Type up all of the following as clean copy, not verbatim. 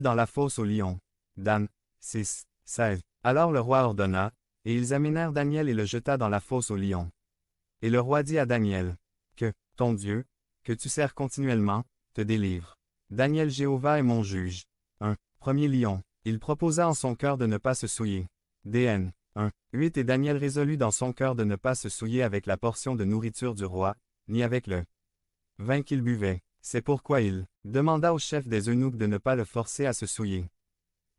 dans la fosse aux lions. Dan 6, 16. Alors le roi ordonna, et ils amenèrent Daniel et le jeta dans la fosse aux lions. Et le roi dit à Daniel, que, ton Dieu, que tu sers continuellement, te délivre. Daniel Jéhovah est mon juge. 1. Premier lion. Il proposa en son cœur de ne pas se souiller. DN 1. 8. Et Daniel résolut dans son cœur de ne pas se souiller avec la portion de nourriture du roi, ni avec le vin qu'il buvait. C'est pourquoi il demanda au chef des eunuques de ne pas le forcer à se souiller.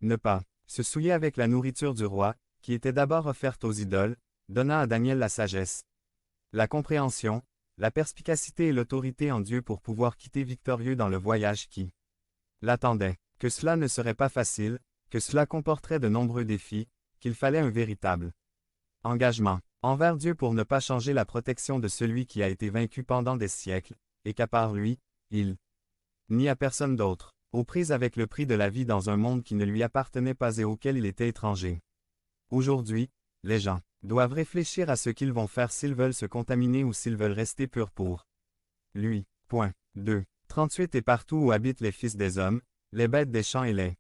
Ne pas se souiller avec la nourriture du roi, qui était d'abord offerte aux idoles, donna à Daniel la sagesse, la compréhension, la perspicacité et l'autorité en Dieu pour pouvoir quitter victorieux dans le voyage qui l'attendait, que cela ne serait pas facile, que cela comporterait de nombreux défis, qu'il fallait un véritable engagement envers Dieu pour ne pas changer la protection de celui qui a été vaincu pendant des siècles, et qu'à part lui, il n'y a personne d'autre, aux prises avec le prix de la vie dans un monde qui ne lui appartenait pas et auquel il était étranger. Aujourd'hui, les gens doivent réfléchir à ce qu'ils vont faire s'ils veulent se contaminer ou s'ils veulent rester purs pour lui. Point 2. 38. Et partout où habitent les fils des hommes, les bêtes des champs et les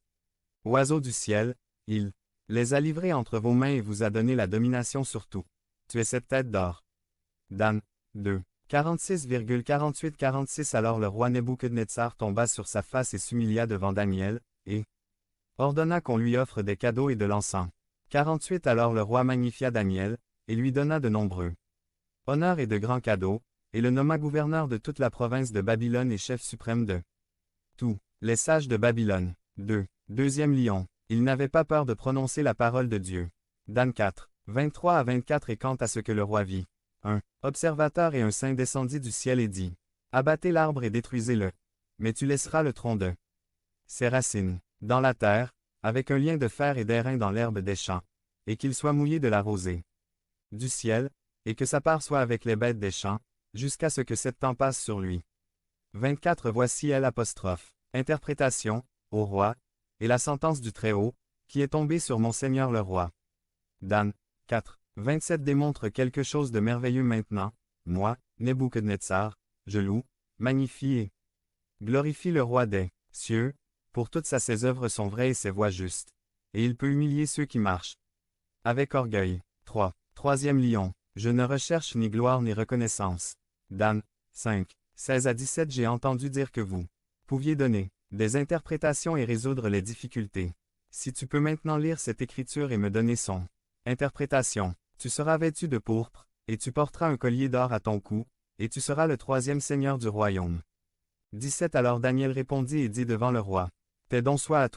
oiseaux du ciel, il les a livrés entre vos mains et vous a donné la domination sur tout. Tu es cette tête d'or. Dan 2. 46,48-46. Alors le roi Nebuchadnezzar tomba sur sa face et s'humilia devant Daniel, et ordonna qu'on lui offre des cadeaux et de l'encens. 48. Alors le roi magnifia Daniel, et lui donna de nombreux honneurs et de grands cadeaux, et le nomma gouverneur de toute la province de Babylone et chef suprême de tous les sages de Babylone. 2. Deuxième lion. Il n'avait pas peur de prononcer la parole de Dieu. Dan 4. 23 à 24. Et quant à ce que le roi vit, un observateur et un saint descendit du ciel et dit, abattez l'arbre et détruisez-le, mais tu laisseras le tronc de ses racines dans la terre, avec un lien de fer et d'airain dans l'herbe des champs, et qu'il soit mouillé de la rosée du ciel, et que sa part soit avec les bêtes des champs, jusqu'à ce que cette temps passe sur lui. 24. Voici l'apostrophe. Interprétation, au roi, et la sentence du Très-Haut, qui est tombée sur mon Seigneur le roi. Dan 4. 27. Démontre quelque chose de merveilleux maintenant, moi, Nebuchadnezzar, je loue, magnifie et glorifie le roi des cieux, pour toutes ses œuvres sont vraies et ses voies justes, et il peut humilier ceux qui marchent avec orgueil. 3. Troisième lion. Je ne recherche ni gloire ni reconnaissance. Dan 5. 16 à 17. J'ai entendu dire que vous pouviez donner des interprétations et résoudre les difficultés. Si tu peux maintenant lire cette écriture et me donner son interprétation, tu seras vêtu de pourpre, et tu porteras un collier d'or à ton cou, et tu seras le troisième seigneur du royaume. 17. Alors Daniel répondit et dit devant le roi, tes dons soient à toi.